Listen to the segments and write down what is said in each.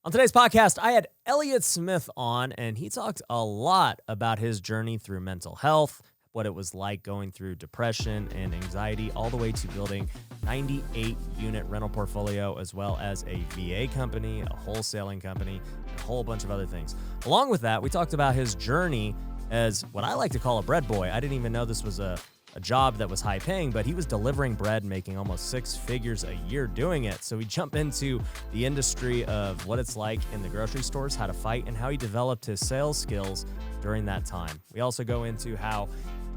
On today's podcast, I had Elliot Smith on, and he talked a lot about his journey through mental health, what it was like going through depression and anxiety, all the way to building 98-unit rental portfolio, as well as a VA company, a wholesaling company, and a whole bunch of other things. Along with that, we talked about his journey as what I like to call a bread boy. I didn't even know this was a job that was high paying, but he was delivering bread, making almost 6 figures a year doing it. So we jump into the industry of what it's like in the grocery stores, how to fight, and how he developed his sales skills during that time. We also go into how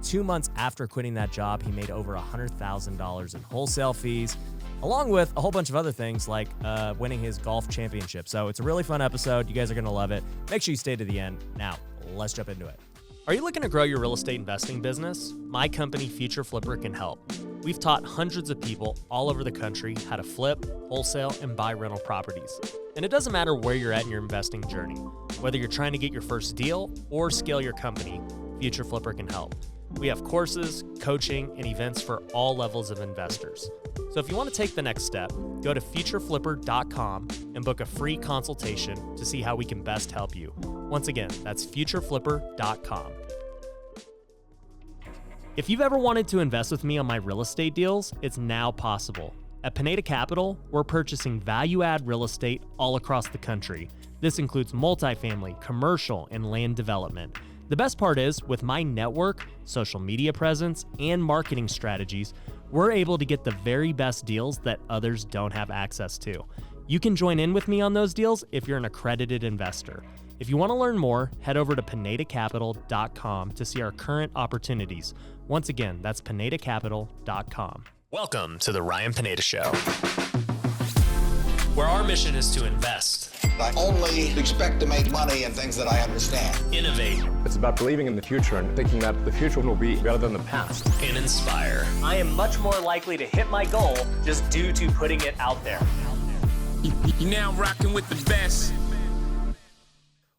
2 months after quitting that job, he made over $100,000 in wholesale fees, along with a whole bunch of other things like winning his golf championship. So it's a really fun episode. You guys are going to love it. Make sure you stay to the end. Now, let's jump into it. Are you looking to grow your real estate investing business? My company, Future Flipper, can help. We've taught hundreds of people all over the country how to flip, wholesale, and buy rental properties. And it doesn't matter where you're at in your investing journey. Whether you're trying to get your first deal or scale your company, Future Flipper can help. We have courses, coaching, and events for all levels of investors. So if you want to take the next step, go to futureflipper.com and book a free consultation to see how we can best help you. Once again, that's futureflipper.com. If you've ever wanted to invest with me on my real estate deals, it's now possible. At Pineda Capital, we're purchasing value-add real estate all across the country. This includes multifamily, commercial, and land development. The best part is, with my network, social media presence, and marketing strategies, we're able to get the very best deals that others don't have access to. You can join in with me on those deals if you're an accredited investor. If you want to learn more, head over to pinedacapital.com to see our current opportunities. Once again, that's pinedacapital.com. Welcome to the Ryan Pineda Show, where our mission is to invest. I only expect to make money in things that I understand. Innovate. It's about believing in the future and thinking that the future will be better than the past. And inspire. I am much more likely to hit my goal just due to putting it out there. You're now rocking with the best.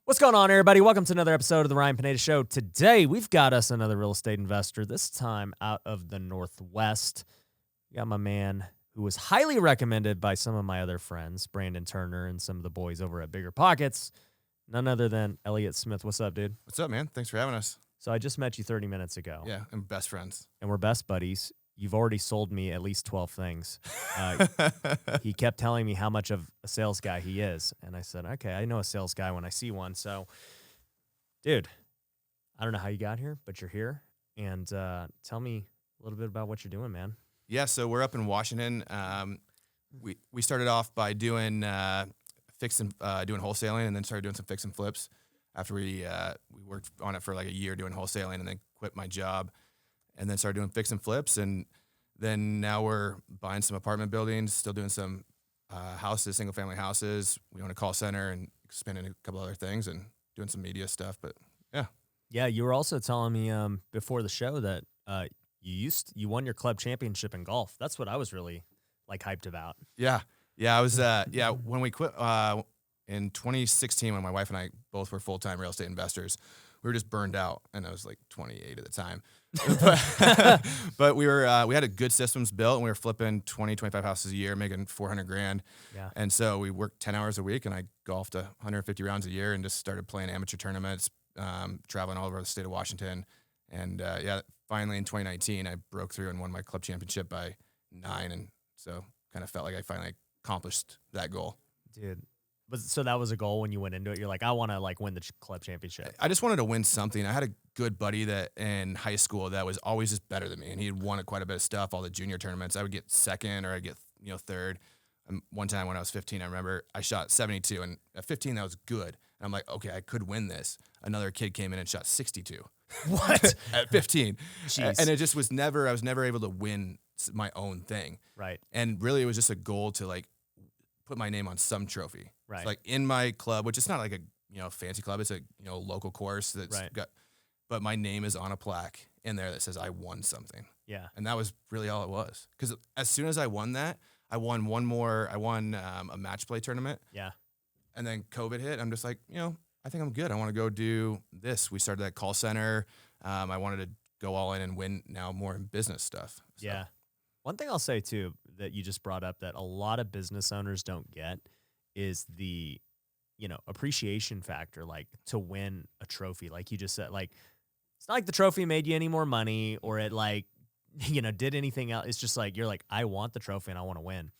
What's going on, everybody? Welcome to another episode of the Ryan Pineda Show. Today, we've got us another real estate investor, this time out of the Northwest. We got my man who was highly recommended by some of my other friends, Brandon Turner and some of the boys over at Bigger Pockets. None other than Elliot Smith. What's up, dude? What's up, man? Thanks for having us. So I just met you 30 minutes ago. Yeah, and best friends. And we're best buddies. You've already sold me at least 12 things. He kept telling me how much of a sales guy he is. And I said, okay, I know a sales guy when I see one. So, dude, I don't know how you got here, but you're here. And tell me a little bit about what you're doing, man. Yeah, so we're up in Washington. We started off by doing doing wholesaling, and then started doing some fix and flips. After we worked on it for like a year doing wholesaling, and then quit my job, and then started doing fix and flips, and then now we're buying some apartment buildings, still doing some houses, single family houses. We own a call center and expanding a couple other things and doing some media stuff. But yeah, you were also telling me before the show that you won your club championship in golf. That's what I was really hyped about. Yeah. I was when we quit in 2016, when my wife and I both were full-time real estate investors, we were just burned out, and I was like 28 at the time. but we had a good systems built, and we were flipping 20, 25 houses a year, making $400,000. Yeah. And so we worked 10 hours a week, and I golfed 150 rounds a year and just started playing amateur tournaments, traveling all over the state of Washington. And finally in 2019, I broke through and won my club championship by 9. And so kind of felt like I finally accomplished that goal. Dude. So that was a goal when you went into it? You're like, I want to win the club championship. I just wanted to win something. I had a good buddy that in high school that was always just better than me. And he had won quite a bit of stuff, all the junior tournaments. I would get second or I'd get third. One time when I was 15, I remember I shot 72. And at 15, that was good. And I'm like, okay, I could win this. Another kid came in and shot 62. What? At 15. Jeez. And it just was I was never able to win my own thing. Right. And really it was just a goal to put my name on some trophy. Right. So in my club, which is not like a fancy club, it's a local course that's got, but my name is on a plaque in there that says I won something. Yeah. And that was really all it was. Because as soon as I won that, I won a match play tournament. Yeah. And then COVID hit. I'm just like, I think I'm good. I want to go do this. We started that call center. I wanted to go all in and win now more in business stuff. So. Yeah. One thing I'll say too that you just brought up that a lot of business owners don't get is the appreciation factor, like to win a trophy. Like you just said, like, it's not like the trophy made you any more money or it like, did anything else. It's just like, you're like, I want the trophy and I want to win.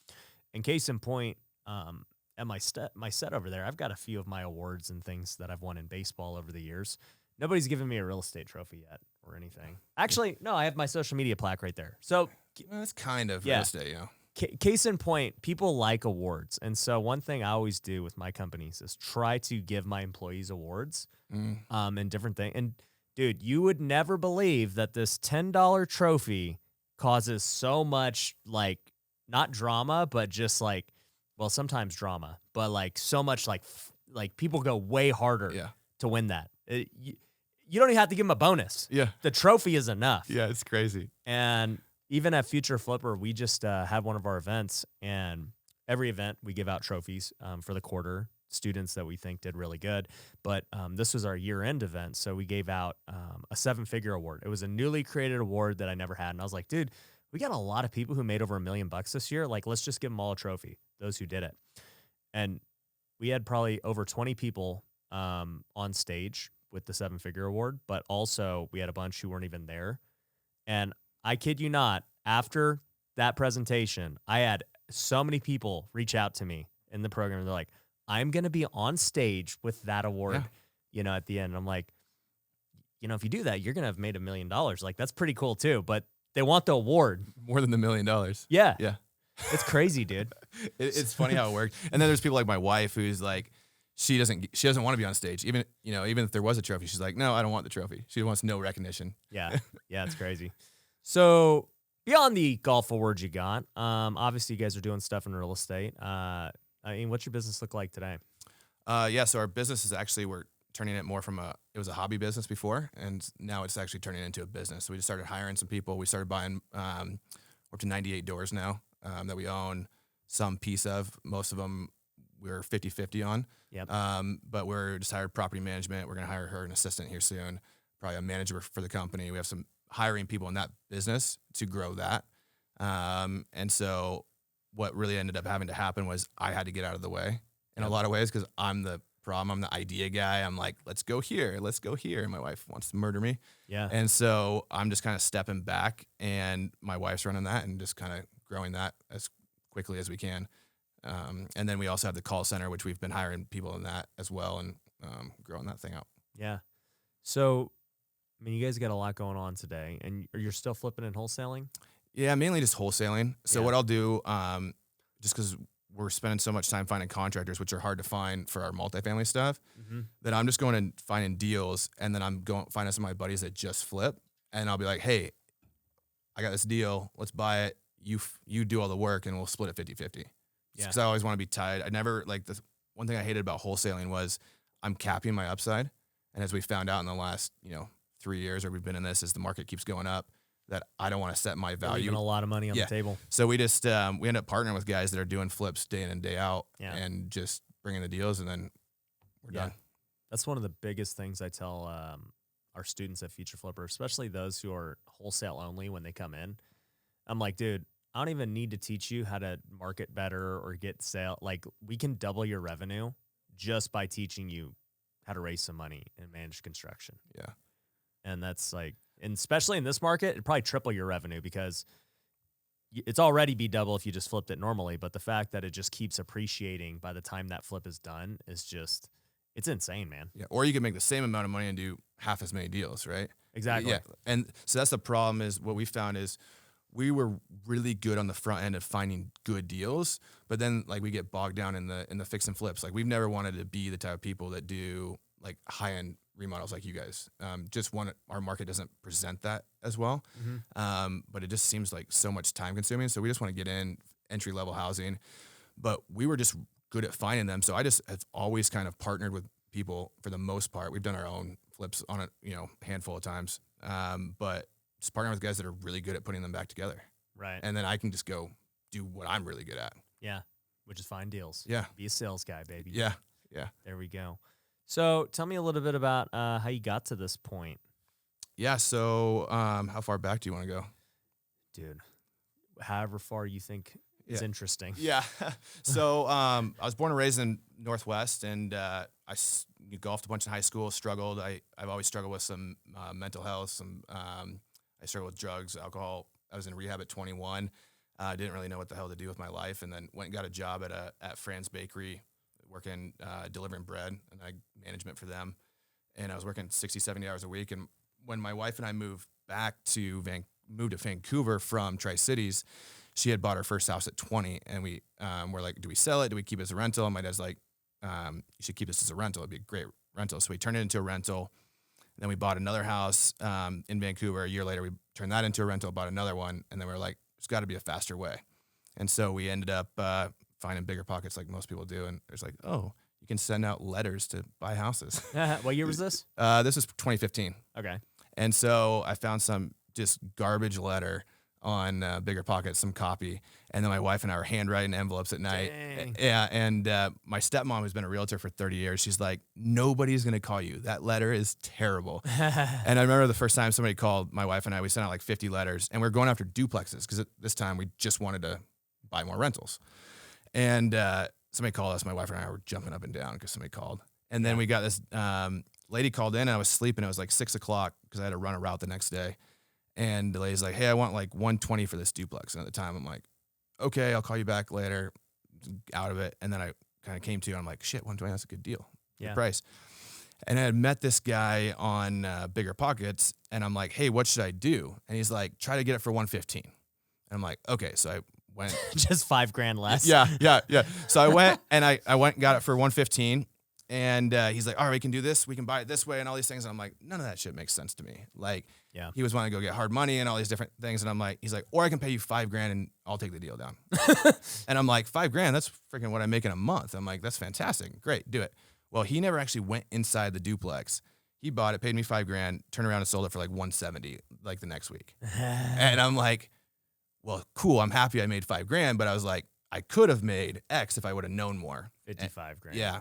And case in point, at my set over there, I've got a few of my awards and things that I've won in baseball over the years. Nobody's given me a real estate trophy yet or anything. Actually, no, I have my social media plaque right there. So That's kind of real estate, Case in point, people like awards. And so one thing I always do with my companies is try to give my employees awards and different things. And dude, you would never believe that this $10 trophy causes so much, like, not drama, but just like, well, sometimes drama, but like so much like people go way harder to win that. You don't even have to give them a bonus. Yeah. The trophy is enough. Yeah, it's crazy. And even at Future Flipper, we just had one of our events, and every event we give out trophies for the quarter, students that we think did really good. But this was our year-end event, so we gave out a 7-figure award. It was a newly created award that I never had, and I was like, dude, we got a lot of people who made over $1 million this year. Like, let's just give them all a trophy, those who did it. And we had probably over 20 people on stage with the 7-figure award, but also we had a bunch who weren't even there. And I kid you not, after that presentation, I had so many people reach out to me in the program. And they're like, I'm going to be on stage with that award, at the end. And I'm like, if you do that, you're going to have made $1 million. Like, that's pretty cool too. But they want the award. More than the $1 million. Yeah. Yeah. It's crazy, dude. It's funny how it worked. And then there's people like my wife who's like, she doesn't want to be on stage. Even if there was a trophy, she's like, no, I don't want the trophy. She wants no recognition. Yeah. Yeah, it's crazy. So beyond the golf awards you got, obviously you guys are doing stuff in real estate. What's your business look like today? So our business is actually, we're turning it more from it was a hobby business before, and now it's actually turning into a business. So we just started hiring some people. We started buying, we're up to 98 doors now that we own some piece of. Most of them we're 50-50 on. Yep. But we're just hired property management. We're going to hire her an assistant here soon, probably a manager for the company. We have some hiring people in that business to grow that. And so what really ended up having to happen was I had to get out of the way in a lot of ways because I'm the problem. I'm the idea guy. I'm like, let's go here. Let's go here. And my wife wants to murder me. Yeah. And so I'm just kind of stepping back, and my wife's running that and just kind of growing that as quickly as we can. And then we also have the call center, which we've been hiring people in that as well, and growing that thing out. Yeah. So, you guys got a lot going on today, and you're still flipping and wholesaling? Yeah, mainly just wholesaling. So what I'll do, just because we're spending so much time finding contractors, which are hard to find for our multifamily stuff, that I'm just going and finding deals, and then I'm going finding some of my buddies that just flip, and I'll be like, hey, I got this deal. Let's buy it. You do all the work, and we'll split it 50-50. Yeah. Because I always want to be tied. I never, like, the one thing I hated about wholesaling was I'm capping my upside. And as we found out in the last, 3 years, or we've been in this, as the market keeps going up, that I don't want to set my value. Leaving a lot of money on the table. So we just, we end up partnering with guys that are doing flips day in and day out, and just bringing the deals, and then we're done. That's one of the biggest things I tell our students at Future Flipper, especially those who are wholesale only when they come in. I'm like, dude, I don't even need to teach you how to market better or get sale. Like, we can double your revenue just by teaching you how to raise some money and manage construction. Yeah. And that's like, and especially in this market, it'd probably triple your revenue because it's already be double if you just flipped it normally. But the fact that it just keeps appreciating by the time that flip is done is just, it's insane, man. Yeah. Or you can make the same amount of money and do half as many deals, right? Exactly. Yeah. And so that's the problem, is what we found is we were really good on the front end of finding good deals, but then like we get bogged down in the fix and flips. Like, we've never wanted to be the type of people that do like high end remodels like you guys. Our market doesn't present that as well. But it just seems like so much time consuming. So we just want to get in entry level housing, but we were just good at finding them. So I just have always kind of partnered with people for the most part. We've done our own flips on a handful of times. But just partnering with guys that are really good at putting them back together. Right. And then I can just go do what I'm really good at. Yeah. Which is find deals. Yeah. Be a sales guy, baby. Yeah. Yeah. There we go. So tell me a little bit about how you got to this point. Yeah. So how far back do you want to go? Dude, however far you think is interesting. Yeah. So I was born and raised in Northwest, and you golfed a bunch in high school, struggled. I've always struggled with some mental health. I struggled with drugs, alcohol. I was in rehab at 21. Didn't really know what the hell to do with my life, and then went and got a job at Fran's Bakery, working delivering bread, and I management for them. And I was working 60, 70 hours a week. And when my wife and I moved to Vancouver from Tri-Cities, she had bought her first house at 20, and we were like, do we sell it? Do we keep it as a rental? And my dad's like, you should keep this as a rental. It'd be a great rental. So we turned it into a rental. Then we bought another house in Vancouver. A year later, we turned that into a rental, bought another one. And then we were like, there's got to be a faster way. And so we ended up finding bigger pockets like most people do. And it's like, oh, you can send out letters to buy houses. What year was this? This was 2015. Okay. And so I found some just garbage letter on Bigger Pockets, some copy. And then my wife and I were handwriting envelopes at night. Dang. Yeah. And my stepmom, who's been a realtor for 30 years, she's like, nobody's going to call you. That letter is terrible. And I remember the first time somebody called my wife and I, we sent out like 50 letters, and we are going after duplexes because at this time we just wanted to buy more rentals. And somebody called us. My wife and I were jumping up and down because somebody called. And then we got this lady called in, and I was sleeping. It was like 6 o'clock because I had to run a route the next day. And the lady's like, hey, I want like 120 for this duplex. And at the time, I'm like, okay, I'll call you back later. Out of it. And then I kind of came to, and I'm like, shit, 120, that's a good deal. Good price. And I had met this guy on Bigger Pockets, and I'm like, hey, what should I do? And he's like, try to get it for 115. And I'm like, okay. So I went. Just $5,000 less. Yeah. So I went and I went and got it for 115. And he's like, all right, we can do this. We can buy it this way and all these things. And I'm like, none of that shit makes sense to me. Like, he was wanting to go get hard money and all these different things. And I'm like, he's like, or I can pay you $5,000 and I'll take the deal down. And I'm like, $5,000, that's freaking what I make in a month. I'm like, that's fantastic. Great, do it. Well, he never actually went inside the duplex. He bought it, paid me $5,000, turned around and sold it for like 170 like the next week. And I'm like, well, cool. I'm happy I made $5,000, but I was like, I could have made X if I would have known more. 55 grand. Yeah.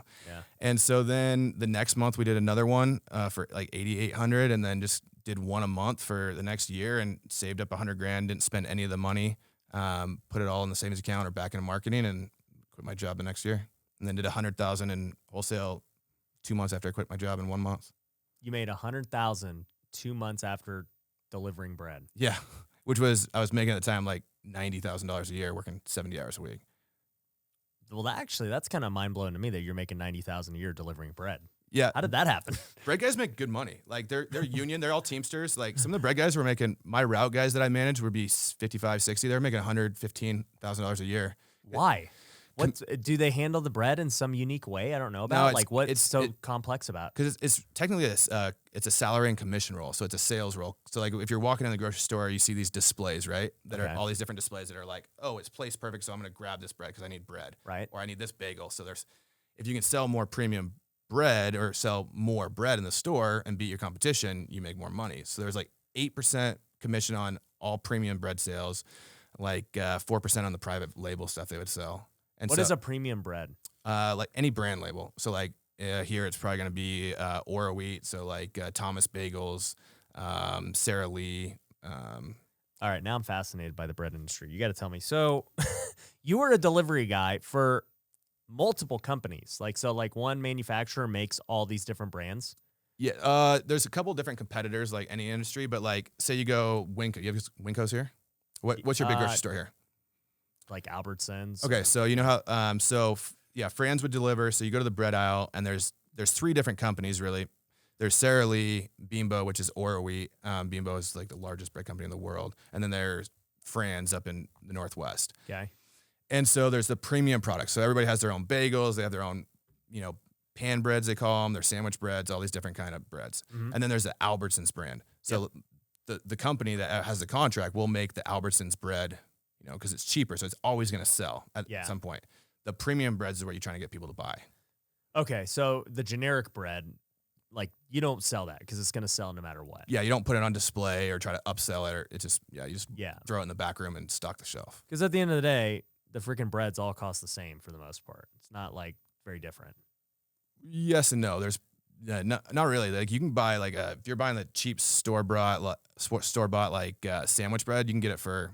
And so then the next month we did another one for like 8,800, and then just did one a month for the next year and saved up $100,000. Didn't spend any of the money. Put it all in the savings account or back into marketing, and quit my job the next year. And then did 100,000 in wholesale 2 months after I quit my job in 1 month. You made 100,000 2 months after delivering bread. Yeah. Which was, I was making at the time like $90,000 a year, working 70 hours a week. Well, that's kind of mind blowing to me that you're making 90,000 a year delivering bread. Yeah. How did that happen? Bread guys make good money. Like they're union, they're all Teamsters. Like some of the bread guys were making, my route guys that I managed would be 55, 60. They're making $115,000 a year. Why? What do they handle the bread in some unique way? I don't know about. No, like what's so complex about? Because it's technically it's a salary and commission role, so it's a sales role. So like if you're walking in the grocery store, you see these displays, right? That are all these different displays that are like, oh, it's placed perfect, so I'm going to grab this bread because I need bread, right? Or I need this bagel. So if you can sell more premium bread or sell more bread in the store and beat your competition, you make more money. So there's like 8% commission on all premium bread sales, like 4% on the private label stuff they would sell. And what is a premium bread? Like any brand label. So like here it's probably going to be Ora Wheat. So like Thomas Bagels, Sara Lee. All right, now I'm fascinated by the bread industry. You got to tell me. So you were a delivery guy for multiple companies. Like one manufacturer makes all these different brands. Yeah. There's a couple different competitors like any industry, but like say you go Winco. You have Winco's here? What's your big grocery store here? Like Albertsons. Okay, so you know how Fran's would deliver. So you go to the bread aisle, and there's 3 different companies really. There's Sara Lee, Bimbo, which is Ora Wheat. Bimbo is like the largest bread company in the world, and then there's Fran's up in the Northwest. Okay. And so there's the premium products. So everybody has their own bagels. They have their own, pan breads they call them. Their sandwich breads, all these different kind of breads. Mm-hmm. And then there's the Albertsons brand. So the company that has the contract will make the Albertsons bread. Because it's cheaper, so it's always going to sell at some point. The premium breads is what you're trying to get people to buy. Okay, so the generic bread, like you don't sell that because it's going to sell no matter what. Yeah, you don't put it on display or try to upsell it. Or you just throw it in the back room and stock the shelf. Because at the end of the day, the freaking breads all cost the same for the most part. It's not like very different. Yes and no. There's not really. Like you can buy like if you're buying the cheap store bought like sandwich bread, you can get it for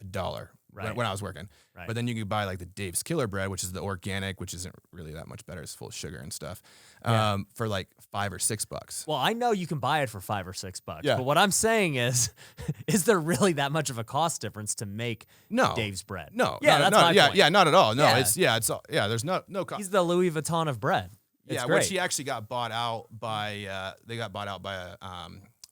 $1. Right. when I was working. Right. But then you could buy like the Dave's Killer bread, which is the organic, which isn't really that much better. It's full of sugar and stuff, for like $5 or $6. Well, I know you can buy it for $5 or $6, Yeah. but what I'm saying is there really that much of a cost difference to make No. Dave's bread? No, Yeah, no, that's no, my yeah, point. yeah, not at all. No, Yeah. there's no cost. He's the Louis Vuitton of bread. It's Yeah, great. which he actually got bought out by. They got bought out by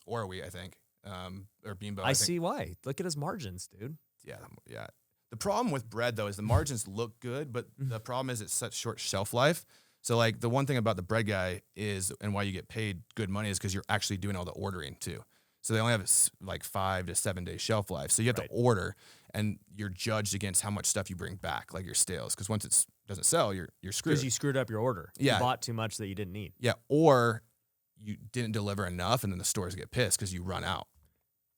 Orwe, I think, or Beambo. I think. see why. Look at his margins, dude. Yeah, yeah. The problem with bread though is the margins look good, but the problem is it's such short shelf life. So like the one thing about the bread guy is, and why you get paid good money is because you're actually doing all the ordering too. So they only have like 5 to 7 day shelf life. So you have to order, and you're judged against how much stuff you bring back, like your stales. Because once it doesn't sell, you're screwed. Because you screwed up your order. Yeah. You bought too much that you didn't need. Yeah, or you didn't deliver enough, and then the stores get pissed because you run out.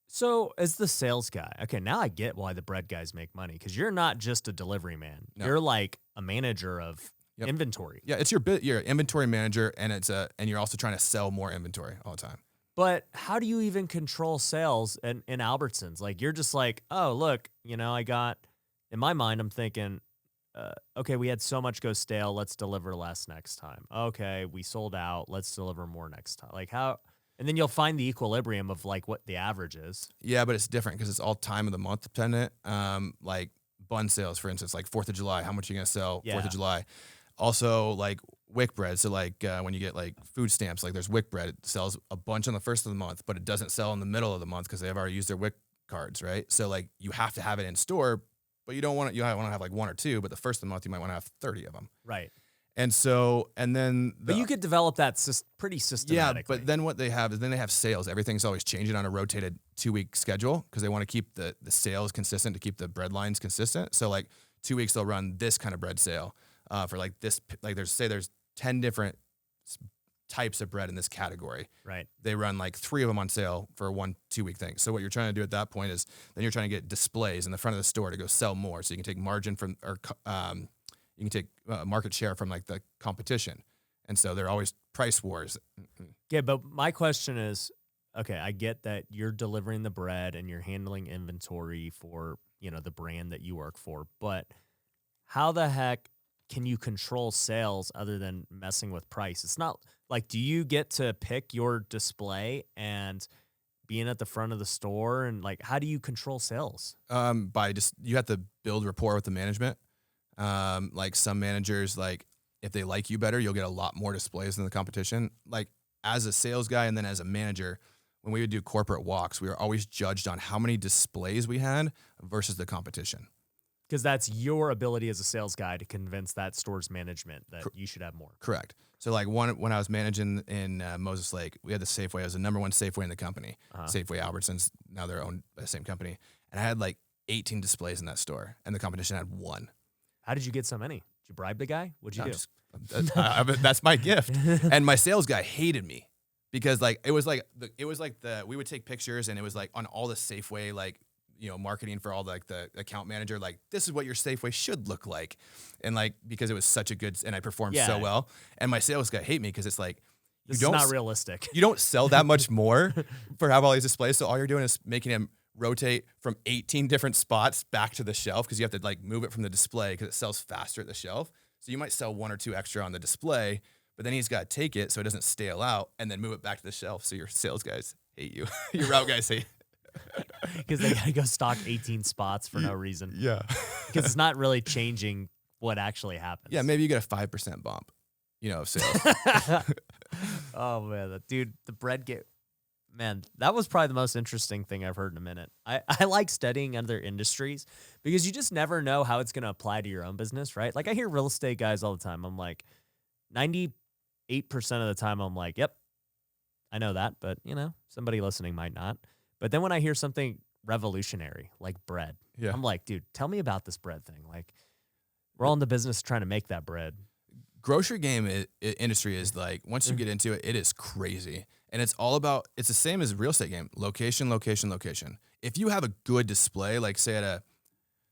So as the sales guy, okay, now I get why the bread guys make money, because you're not just a delivery man. No. You're like a manager of inventory. Yeah, it's you're an inventory manager, and and you're also trying to sell more inventory all the time. But how do you even control sales in Albertsons? Like, you're just like, oh, look, I got, in my mind, I'm thinking, okay, we had so much go stale. Let's deliver less next time. Okay, we sold out. Let's deliver more next time. Like how, and then you'll find the equilibrium of like what the average is. Yeah, but it's different because it's all time of the month dependent. Like bun sales, for instance, like 4th of July, how much are you going to sell 4th of July? Also, like wick bread. So like when you get like food stamps, like there's wick bread. It sells a bunch on the 1st of the month, but it doesn't sell in the middle of the month because they've already used their wick cards, right? So like you have to have it in store, but you don't want to. You want to have like 1 or 2, but the 1st of the month you might want to have 30 of them. Right. And so, and then But you could develop that pretty systematically. Yeah, but then what they have is then they have sales. Everything's always changing on a rotated 2-week schedule because they want to keep the sales consistent, to keep the bread lines consistent. So like 2 weeks they'll run this kind of bread sale for like this, like there's 10 different types of bread in this category. Right. They run like 3 of them on sale for a 1-2 week thing. So what you're trying to do at that point is then you're trying to get displays in the front of the store to go sell more. So you can take margin from, or you can take market share from like the competition. And so they're always price wars. Yeah, but my question is, okay, I get that you're delivering the bread and you're handling inventory for, the brand that you work for, but how the heck can you control sales other than messing with price? It's not like, do you get to pick your display and being at the front of the store, and like, how do you control sales? By just, you have to build rapport with the management. Like some managers, like if they like you better, you'll get a lot more displays than the competition. Like as a sales guy and then as a manager, when we would do corporate walks, we were always judged on how many displays we had versus the competition. Because that's your ability as a sales guy to convince that store's management that you should have more. Correct. So like when I was managing in Moses Lake, we had the Safeway. I was the #1 Safeway in the company. Safeway, Albertsons, now they're owned by the same company. And I had like 18 displays in that store, and the competition had 1. How did you get so many? Did you bribe the guy? What'd you do? That's my gift. And my sales guy hated me because like we would take pictures, and it was like on all the Safeway, like, marketing for all the account manager, like this is what your Safeway should look like. And like, because it was such a good, and I performed so well, and my sales guy hate me because it's like, This is not realistic. You don't sell that much more for have all these displays. So all you're doing is making him rotate from 18 different spots back to the shelf, because you have to like move it from the display because it sells faster at the shelf. So you might sell 1 or 2 extra on the display, but then he's got to take it so it doesn't stale out and then move it back to the shelf. So your sales guys hate you. Your route guys hate. Because they got to go stock 18 spots for no reason. Yeah. Because it's not really changing what actually happens. Yeah, maybe you get a 5% bump, of sales. Oh, man. The bread get... Man, that was probably the most interesting thing I've heard in a minute. I like studying other industries because you just never know how it's going to apply to your own business, right? Like I hear real estate guys all the time. I'm like, 98% of the time I'm like, yep, I know that. But, somebody listening might not. But then when I hear something revolutionary like bread, I'm like, dude, tell me about this bread thing. Like we're all in the business trying to make that bread. Grocery industry is like, once you get into it, it is crazy. And it's all about, it's the same as real estate game. Location, location, location. If you have a good display, like say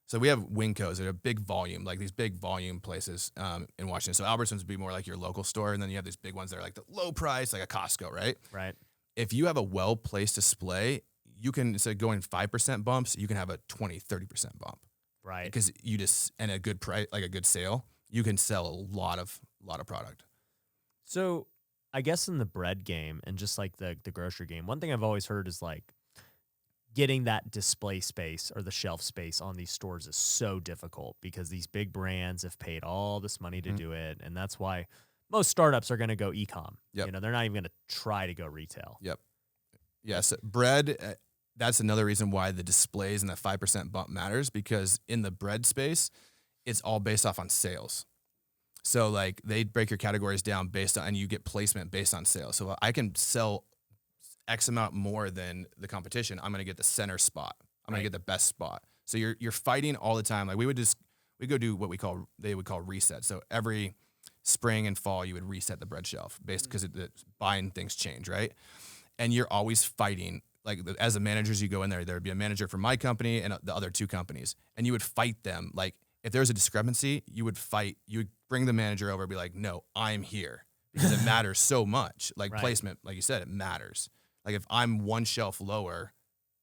so we have Wincos that are big volume, like these big volume places in Washington. So Albertsons would be more like your local store. And then you have these big ones that are like the low price, like a Costco, right? Right. If you have a well-placed display, you can, instead of going 5% bumps, you can have a 20, 30% bump. Right. Because you just, and a good price, like a good sale, you can sell a lot of product. So I guess in the bread game and just like the grocery game, one thing I've always heard is like getting that display space or the shelf space on these stores is so difficult because these big brands have paid all this money to do it. And that's why most startups are going to go e-com. Yep. You know, they're not even going to try to go retail. Yep. Yes. Bread, that's another reason why the displays and the 5% bump matters, because in the bread space, it's all based off on sales. So like they break your categories down based on, and you get placement based on sales. So I can sell X amount more than the competition. I'm going to get the center spot. I'm going to get the best spot. So you're fighting all the time. Like we go do what they would call reset. So every spring and fall, you would reset the bread shelf based because the buying things change, right? And you're always fighting. Like as the managers, you go in there would be a manager from my company and the other two companies, and you would fight them. Like if there's a discrepancy, you would bring the manager over and be like, no, I'm here because it matters so much. Like placement, like you said, it matters. Like if I'm one shelf lower,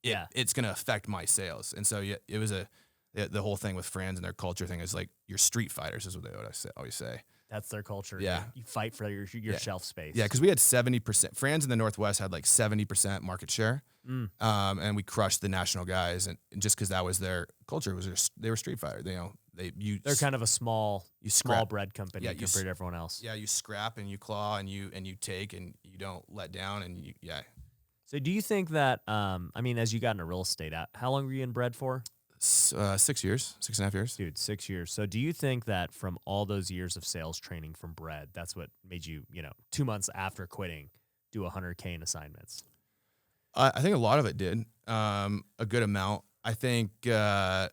it's going to affect my sales. And so it was the whole thing with Franz and their culture thing is like you're street fighters is what they would always say. That's their culture. Yeah. You fight for your shelf space. Yeah, because we had 70%. Franz in the Northwest had like 70% market share. And we crushed the national guys. And just because that was their culture, they were street fighters. They're kind of a small bread company compared to everyone else. Yeah, you scrap and you claw and you take and you don't let down and So do you think that, as you got into real estate, how long were you in bread for? 6 years, 6.5 years. Dude, 6 years. So do you think that from all those years of sales training from bread, that's what made you, 2 months after quitting, do 100K in assignments? I think a lot of it did, a good amount. I think I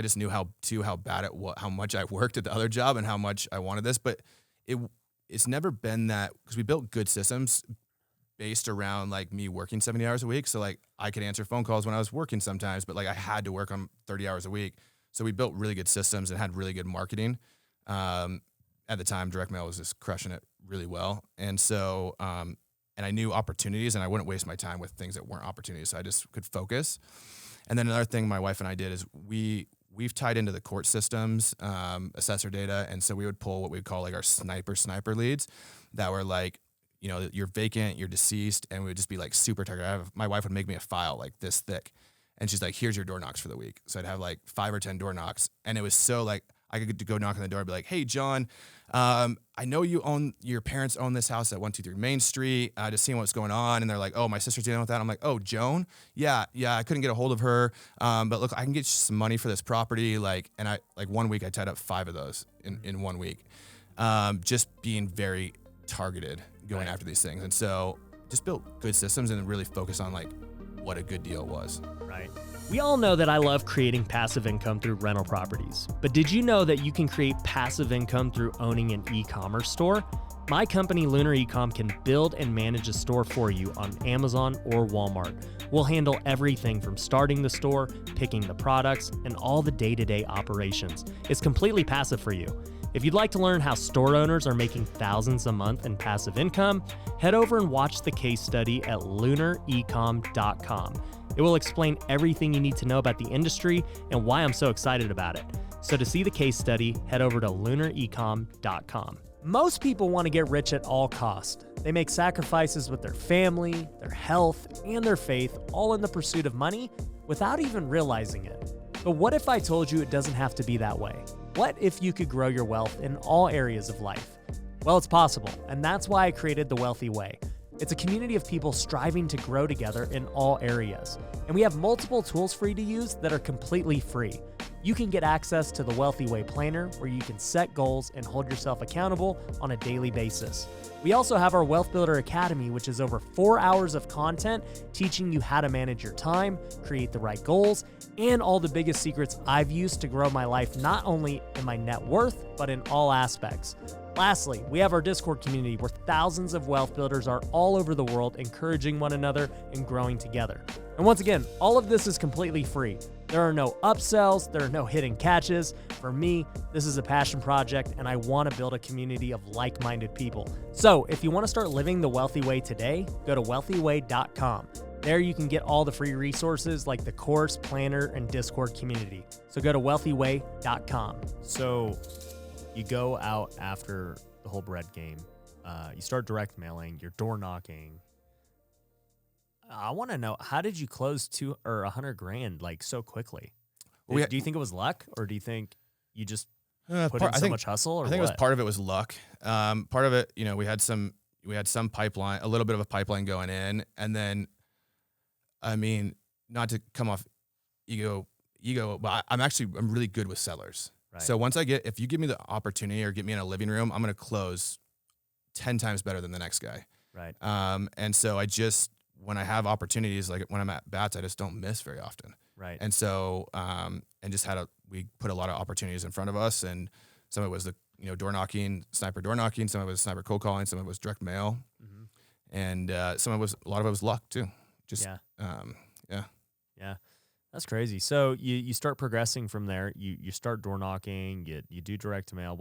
just knew how bad it was, how much I worked at the other job and how much I wanted this, but it's never been that, because we built good systems based around like me working 70 hours a week. So like I could answer phone calls when I was working sometimes, but like I had to work on 30 hours a week. So we built really good systems and had really good marketing. At the time, direct mail was just crushing it really well. And so, and I knew opportunities and I wouldn't waste my time with things that weren't opportunities. So I just could focus. And then another thing my wife and I did is we've tied into the court systems, assessor data. And so we would pull what we'd call like our sniper leads that were like, you're vacant, you're deceased, and we would just be like super targeted. My wife would make me a file like this thick, and she's like, here's your door knocks for the week. So I'd have like 5 or 10 door knocks, and it was so like, I could go knock on the door and be like, hey, John, I know your parents own this house at 123 Main Street. Just seeing what's going on. And they're like, oh, my sister's dealing with that. I'm like, oh, Joan? Yeah, I couldn't get a hold of her. But look, I can get you some money for this property. And 1 week I tied up 5 of those in 1 week. Just being very targeted going after these things. And so just built good systems and really focus on like what a good deal was. Right. We all know that I love creating passive income through rental properties, but did you know that you can create passive income through owning an e-commerce store? My company, Lunar Ecom, can build and manage a store for you on Amazon or Walmart. We'll handle everything from starting the store, picking the products, and all the day-to-day operations. It's completely passive for you. If you'd like to learn how store owners are making thousands a month in passive income, head over and watch the case study at lunarecom.com. It will explain everything you need to know about the industry and why I'm so excited about it. So to see the case study, head over to lunarecom.com. Most people want to get rich at all costs. They make sacrifices with their family, their health, and their faith, all in the pursuit of money without even realizing it. But what if I told you it doesn't have to be that way? What if you could grow your wealth in all areas of life? Well, it's possible, and that's why I created The Wealthy Way. It's a community of people striving to grow together in all areas. And we have multiple tools for you to use that are completely free. You can get access to the Wealthy Way Planner, where you can set goals and hold yourself accountable on a daily basis. We also have our Wealth Builder Academy, which is over 4 hours of content teaching you how to manage your time, create the right goals, and all the biggest secrets I've used to grow my life, not only in my net worth, but in all aspects. Lastly, we have our Discord community where thousands of wealth builders are all over the world encouraging one another and growing together. And once again, all of this is completely free. There are no upsells, there are no hidden catches. For me, this is a passion project and I want to build a community of like-minded people. So if you want to start living the wealthy way today, go to wealthyway.com. There you can get all the free resources like the course, planner, and Discord community. So go to wealthyway.com. So you go out after the whole bread game. You start direct mailing, you're door knocking. I want to know, how did you close $100,000 like so quickly? Do you think it was luck, or do you think you just put in so much hustle? Or I think it was part of it was luck. Part of it, we had some pipeline, a little bit of a pipeline going in, and then, I mean, not to come off ego, but I'm really good with sellers. Right. So if you give me the opportunity or get me in a living room, I'm going to close 10 times better than the next guy. Right. And so when I have opportunities, like when I'm at bats, I just don't miss very often. Right. And so, we put a lot of opportunities in front of us, and some of it was the, door knocking, sniper door knocking, some of it was sniper cold calling, some of it was direct mail. Mm-hmm. And, a lot of it was luck too. Yeah. That's crazy. So you start progressing from there. You start door knocking, you do direct mail.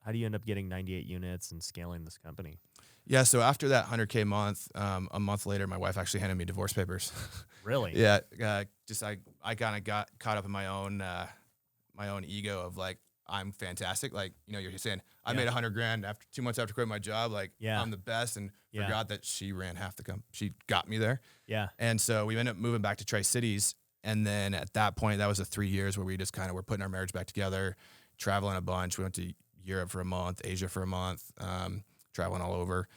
How do you end up getting 98 units and scaling this company? Yeah. So after that 100K month, a month later, my wife actually handed me divorce papers. Really? Yeah. I kind of got caught up in my own ego of like, I'm fantastic. Like, you're saying I made $100,000 after 2 months after quitting my job. Like, I'm the best, and forgot that she ran half the company. She got me there. Yeah. And so we ended up moving back to Tri-Cities. And then at that point, that was the 3 years where we just kind of were putting our marriage back together, traveling a bunch. We went to Europe for a month, Asia for a month, traveling all over.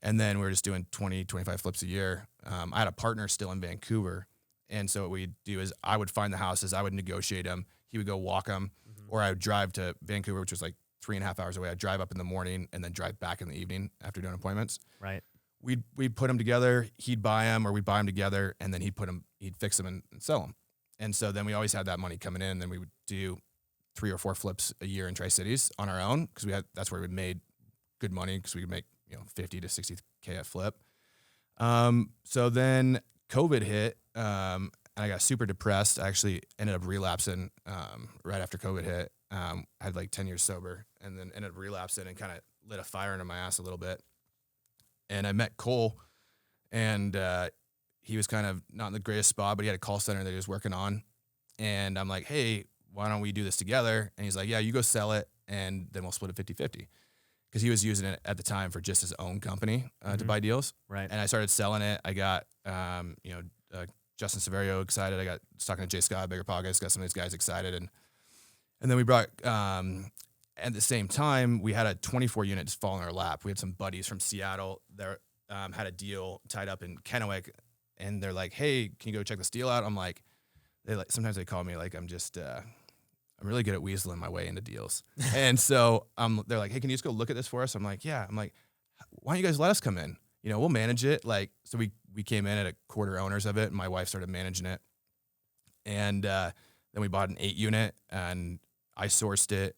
And then we were just doing 20, 25 flips a year. I had a partner still in Vancouver. And so what we'd do is I would find the houses, I would negotiate them. He would go walk them, or I would drive to Vancouver, which was like 3.5 hours away. I'd drive up in the morning and then drive back in the evening after doing appointments. Right. We'd put them together. He'd buy them, or we'd buy them together, and then he'd fix them and sell them. And so then we always had that money coming in. And then we would do 3 or 4 flips a year in Tri-Cities on our own, because that's where we made good money, because we could make 50 to 60K a flip. So then COVID hit, and I got super depressed. I actually ended up relapsing right after COVID hit. I had like 10 years sober, and then ended up relapsing and kind of lit a fire under my ass a little bit. And I met Cole, and he was kind of not in the greatest spot, but he had a call center that he was working on. And I'm like, hey, why don't we do this together? And he's like, yeah, you go sell it, and then we'll split it 50-50. Because he was using it at the time for just his own company to buy deals. Right. And I started selling it. I got, Justin Severio excited. I was talking to Jay Scott, Bigger Pockets, got some of these guys excited. And then we brought, at the same time, we had a 24 unit just fall in our lap. We had some buddies from Seattle that had a deal tied up in Kennewick, and they're like, hey, can you go check this deal out? I'm like, sometimes they call me like I'm just, I'm really good at weaseling my way into deals. And so they're like, hey, can you just go look at this for us? I'm like, yeah. I'm like, why don't you guys let us come in? We'll manage it. Like, so we came in at a quarter owners of it, and my wife started managing it. And then we bought an 8 unit, and I sourced it,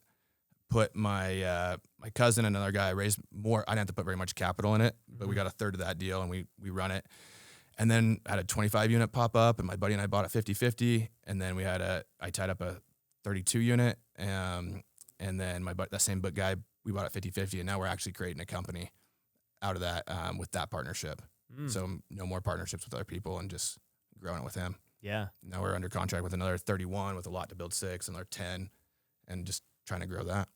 put my my cousin and another guy, raised more. I didn't have to put very much capital in it, but we got a third of that deal, and we run it. And then I had a 25 unit pop up, and my buddy and I bought it 50-50. And then I tied up a 32 unit. And then that same guy, we bought it 50-50. And now we're actually creating a company out of that with that partnership. So no more partnerships with other people, and just growing it with him. Yeah. Now we're under contract with another 31 with a lot to build 6, another 10, and just trying to grow that.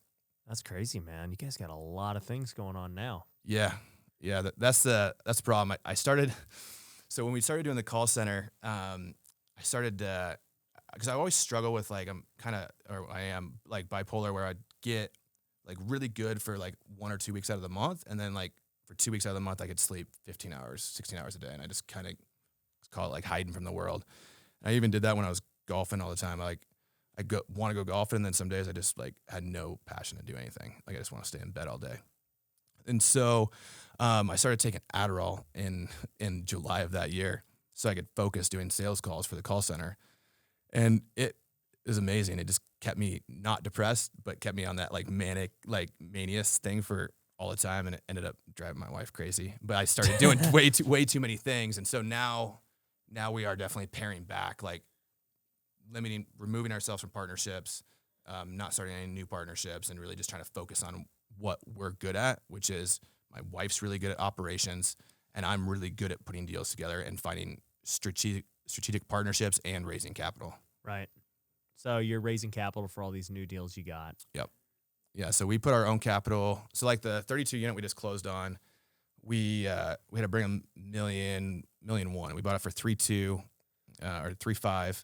That's crazy, man. You guys got a lot of things going on now. Yeah. Yeah. That's the problem. I started, so when we started doing the call center, I started, because I always struggle with I am like bipolar, where I'd get like really good for like 1 or 2 weeks out of the month. And then like for 2 weeks out of the month, I could sleep 15 hours, 16 hours a day. And I just kind of call it like hiding from the world. And I even did that when I was golfing all the time. I want to go golfing, and then some days I just like had no passion to do anything. Like I just want to stay in bed all day. And so I started taking Adderall in July of that year, so I could focus doing sales calls for the call center. And it was amazing. It just kept me not depressed, but kept me on that like manic, like manias thing for all the time. And it ended up driving my wife crazy. But I started doing way too many things. And so now we are definitely paring back, like removing ourselves from partnerships, not starting any new partnerships, and really just trying to focus on what we're good at, which is my wife's really good at operations, and I'm really good at putting deals together and finding strategic partnerships and raising capital. Right. So you're raising capital for all these new deals you got. Yep. Yeah. So we put our own capital. So like the 32 unit we just closed on, we had to bring a million one. We bought it for 3.2 or 3.5.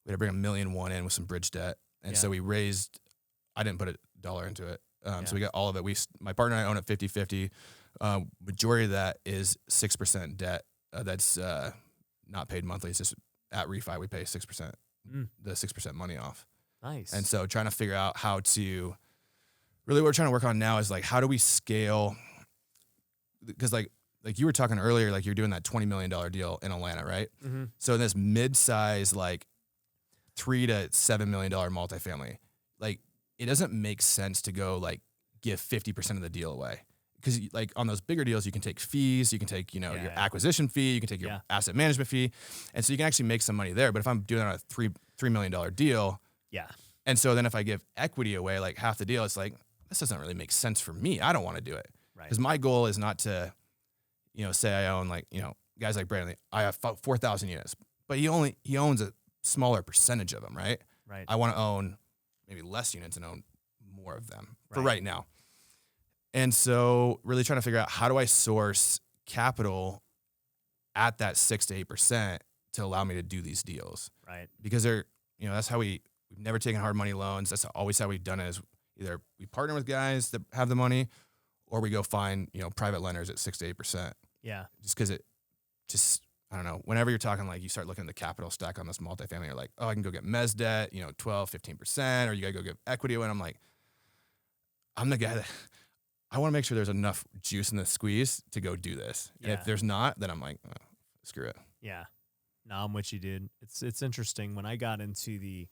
We had to bring $1.1 million in with some bridge debt. And so we raised, I didn't put $1 into it. So we got all of it. My partner and I own it 50-50. Majority of that is 6% debt. That's not paid monthly. It's just at refi, we pay 6%, the 6% money off. Nice. And so trying to figure out how to, really what we're trying to work on now is like, how do we scale? Because like you were talking earlier, like you're doing that $20 million deal in Atlanta, right? Mm-hmm. So in this mid-size, like $3 to $7 million multifamily, like it doesn't make sense to go like give 50% of the deal away. Because like on those bigger deals, you can take fees, you can take, your acquisition fee, you can take your asset management fee. And so you can actually make some money there. But if I'm doing on a $3 million deal. Yeah. And so then if I give equity away, like half the deal, it's like, this doesn't really make sense for me. I don't want to do it. Right. Because my goal is not to, say I own like, guys like Brandon, I have 4,000 units, but he owns a smaller percentage of them, right? Right. I want to own maybe less units and own more of them for right now. And so really trying to figure out how do I source capital at that 6 to 8% to allow me to do these deals. Right. Because they're, that's how we've never taken hard money loans. That's always how we've done it, is either we partner with guys that have the money or we go find, private lenders at 6 to 8%. Yeah. Just because I don't know, whenever you're talking, like you start looking at the capital stack on this multifamily, you're like, oh, I can go get mezz debt, 12, 15%, or you got to go get equity away. And I'm like, I'm the guy that I want to make sure there's enough juice in the squeeze to go do this. Yeah. And if there's not, then I'm like, oh, screw it. Yeah. No, I'm with you, dude. It's interesting. When I got into the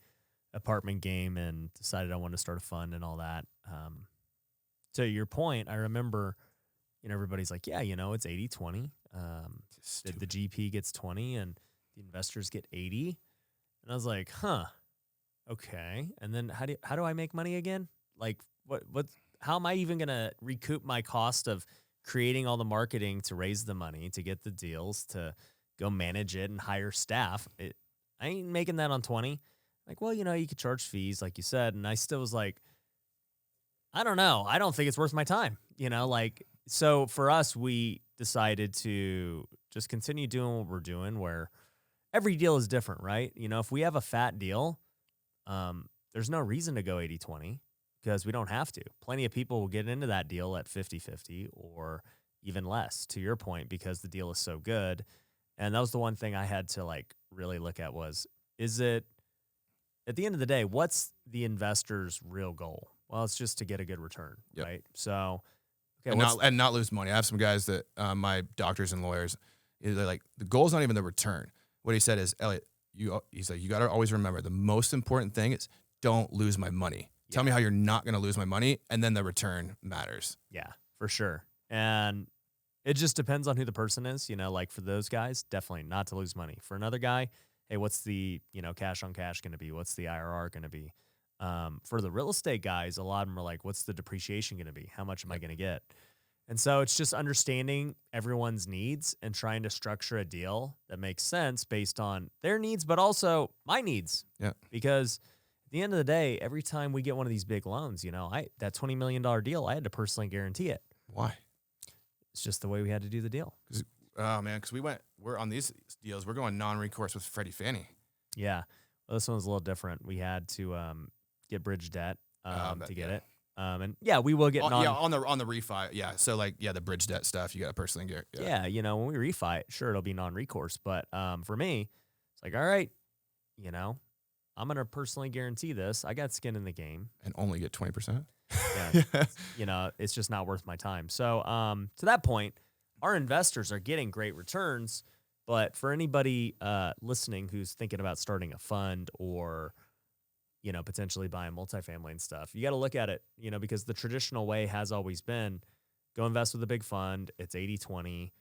apartment game and decided I wanted to start a fund and all that, to your point, I remember, everybody's like, yeah, it's 80-20. The GP gets 20 and the investors get 80. And I was like, huh, okay. And then how do I make money again? Like how am I even going to recoup my cost of creating all the marketing to raise the money, to get the deals, to go manage it and hire staff? I ain't making that on 20. Like, well, you could charge fees, like you said. And I still was like, I don't know. I don't think it's worth my time. So for us, we decided to just continue doing what we're doing, where every deal is different, right? If we have a fat deal, there's no reason to go 80-20. Because we don't have to. Plenty of people will get into that deal at 50-50 or even less, to your point, because the deal is so good. And that was the one thing I had to like really look at was, is it, at the end of the day, what's the investor's real goal? Well, it's just to get a good return, right? So, okay, and not lose money. I have some guys that my doctors and lawyers, they're like, the goal is not even the return. What he said is, Elliot, he's like, you got to always remember the most important thing is don't lose my money. Tell me how you're not going to lose my money, and then the return matters. Yeah, for sure. And it just depends on who the person is. Like for those guys, definitely not to lose money. For another guy, hey, what's the, cash on cash going to be? What's the IRR going to be? For the real estate guys, a lot of them are like, what's the depreciation going to be? How much am I going to get? And so it's just understanding everyone's needs and trying to structure a deal that makes sense based on their needs, but also my needs. Yeah. Because at the end of the day, every time we get one of these big loans, that $20 million deal, I had to personally guarantee it. Why? It's just the way we had to do the deal. Because we're on these deals, we're going non-recourse with Freddie Fannie. Yeah. Well, this one's a little different. We had to get bridge debt to get it. And yeah, we will get on the refi. Yeah. So the bridge debt stuff, you got to personally get. Yeah. When we refi, sure, it'll be non-recourse. But for me, it's like, all right, I'm going to personally guarantee this. I got skin in the game. And only get 20%? Yeah. It's just not worth my time. So to that point, our investors are getting great returns. But for anybody listening who's thinking about starting a fund or, potentially buying multifamily and stuff, you got to look at it, because the traditional way has always been go invest with a big fund. It's 80-20.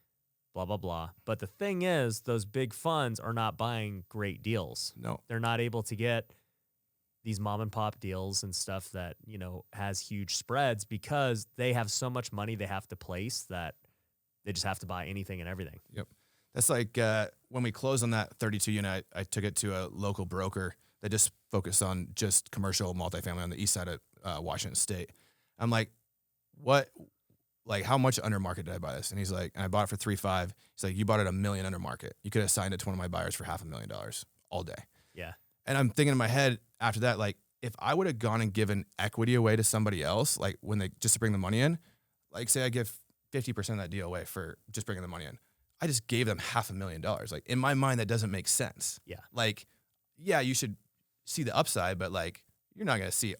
Blah, blah, blah. But the thing is, those big funds are not buying great deals. No. They're not able to get these mom and pop deals and stuff that, has huge spreads because they have so much money they have to place that they just have to buy anything and everything. Yep. That's like when we closed on that 32 unit, I took it to a local broker that just focused on just commercial multifamily on the east side of Washington State. I'm like, what? Like, how much under market did I buy this? And he's like, and I bought it for 3.5. He's like, you bought it $1 million under market. You could have signed it to one of my buyers for $500,000 all day. Yeah. And I'm thinking in my head after that, like, if I would have gone and given equity away to somebody else, like when they just to bring the money in, like say I give 50% of that deal away for just bringing the money in, I just gave them $500,000. Like in my mind, that doesn't make sense. Yeah. Like, yeah, you should see the upside, but like you're not going to see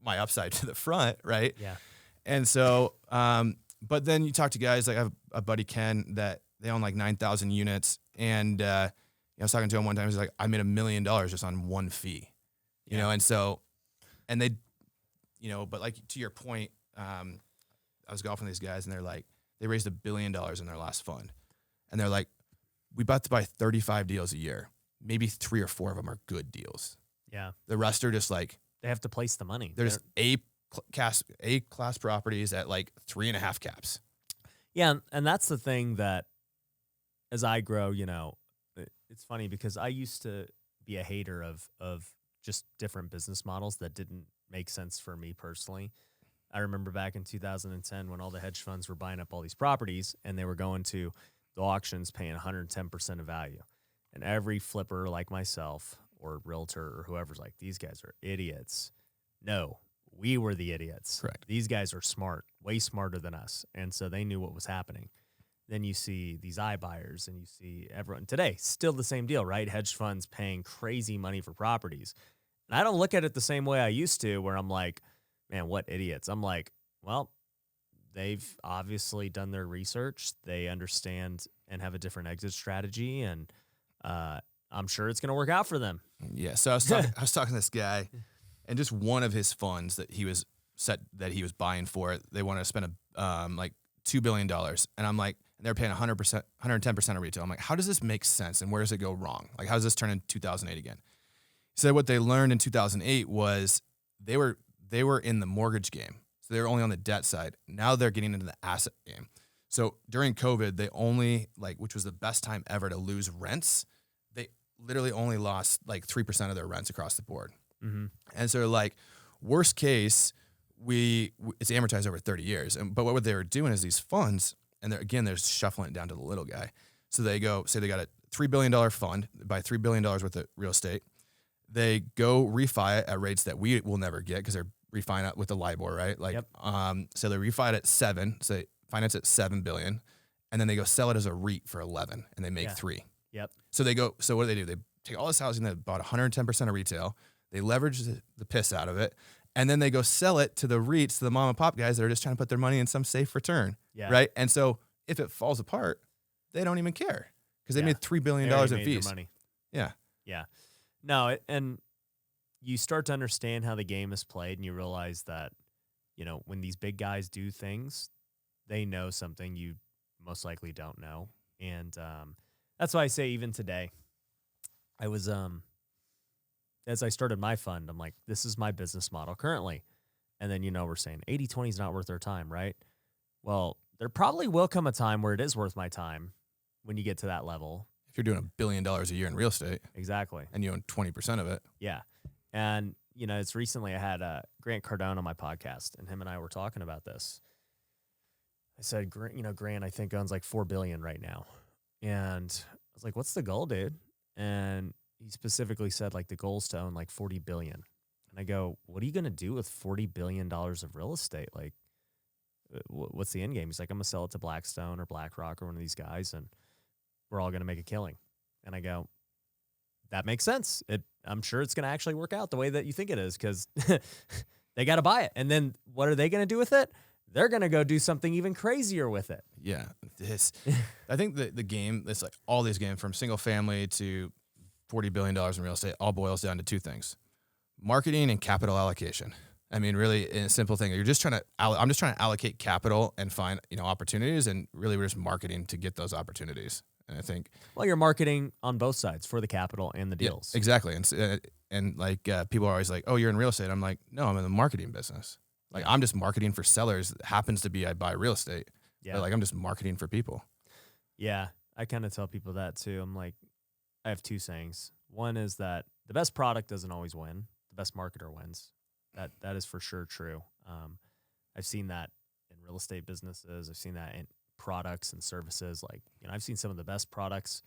my upside to the front, right? Yeah. And so, but then you talk to guys like I have a buddy Ken that they own like 9,000 units, and I was talking to him one time. He's like, I made $1 million just on one fee, you know, and so, and they, but like to your point, I was golfing with these guys, and they're like, they raised $1 billion in their last fund, and they're like, we about to buy 35 deals a year. Maybe 3 or 4 of them are good deals. Yeah. The rest are just like They have to place the money. there's A-class properties at like 3.5 caps. Yeah, and that's the thing that as I grow, it's funny because I used to be a hater of just different business models that didn't make sense for me personally. I remember back in 2010 when all the hedge funds were buying up all these properties and they were going to the auctions paying 110% of value. And every flipper like myself or realtor or whoever's like, these guys are idiots. No, we were the idiots. Correct. These guys are smart, way smarter than us. And so they knew what was happening. Then you see these iBuyers and you see everyone today, still the same deal, right? Hedge funds paying crazy money for properties. And I don't look at it the same way I used to where I'm like, man, what idiots. I'm like, well, they've obviously done their research. They understand and have a different exit strategy. And I'm sure it's going to work out for them. Yeah. So I was talking to this guy, and just one of his funds that he was buying for, they wanted to spend like $2 billion. And I'm like, and they're paying 100%, 110% of retail. I'm like, how does this make sense? And where does it go wrong? Like, how does this turn into 2008 again? He said what they learned in 2008 was they were in the mortgage game. So they were only on the debt side. Now they're getting into the asset game. So during COVID, they only which was the best time ever to lose rents. They literally only lost like 3% of their rents across the board. Mm-hmm. And so like worst case, it's amortized over 30 years. But what they were doing is these funds, and they're shuffling it down to the little guy. So they go, say they got a $3 billion fund, buy $3 billion worth of real estate. They go refi it at rates that we will never get because they're refining it with the LIBOR, right? Like, Yep. So they refi it at 7, so they finance it $7 billion, and then they go sell it as a REIT for 11, and they make 3. Yep. So what do? They take all this housing that bought 110% of retail, they leverage the piss out of it, and then they go sell it to the REITs, to the mom and pop guys that are just trying to put their money in some safe return, right? And so if it falls apart, they don't even care because they made $3 billion in fees. Money. Yeah. Yeah. No, and you start to understand how the game is played, and you realize that, when these big guys do things, they know something you most likely don't know. And that's why I say even today, I was, as I started my fund, I'm like, this is my business model currently. And then, we're saying 80-20 is not worth our time, right? Well, there probably will come a time where it is worth my time when you get to that level. If you're doing $1 billion a year in real estate. Exactly. And you own 20% of it. Yeah. And, it's recently I had Grant Cardone on my podcast, and him and I were talking about this. I said, Grant, I think owns like $4 billion right now. And I was like, what's the goal, dude? And he specifically said, like, the goal is to own like $40 billion. And I go, what are you going to do with $40 billion of real estate? Like, what's the end game? He's like, I'm going to sell it to Blackstone or BlackRock or one of these guys, and we're all going to make a killing. And I go, that makes sense. I'm sure it's going to actually work out the way that you think it is because they got to buy it. And then what are they going to do with it? They're going to go do something even crazier with it. Yeah. I think the game, it's like all these games from single family to $40 billion in real estate all boils down to 2 things: marketing and capital allocation. I mean, really, in a simple thing, I'm just trying to allocate capital and find, opportunities, and really we're just marketing to get those opportunities. And I think, well, you're marketing on both sides for the capital and the deals. Yeah, exactly. And people are always like, oh, you're in real estate. I'm like, no, I'm in the marketing business. Like, I'm just marketing for sellers. It happens to be I buy real estate. Yeah. But I'm just marketing for people. Yeah. I kind of tell people that too. I'm like, I have two sayings. One is that the best product doesn't always win. The best marketer wins. That is for sure true. I've seen that in real estate businesses. I've seen that in products and services. Like, I've seen some of the best products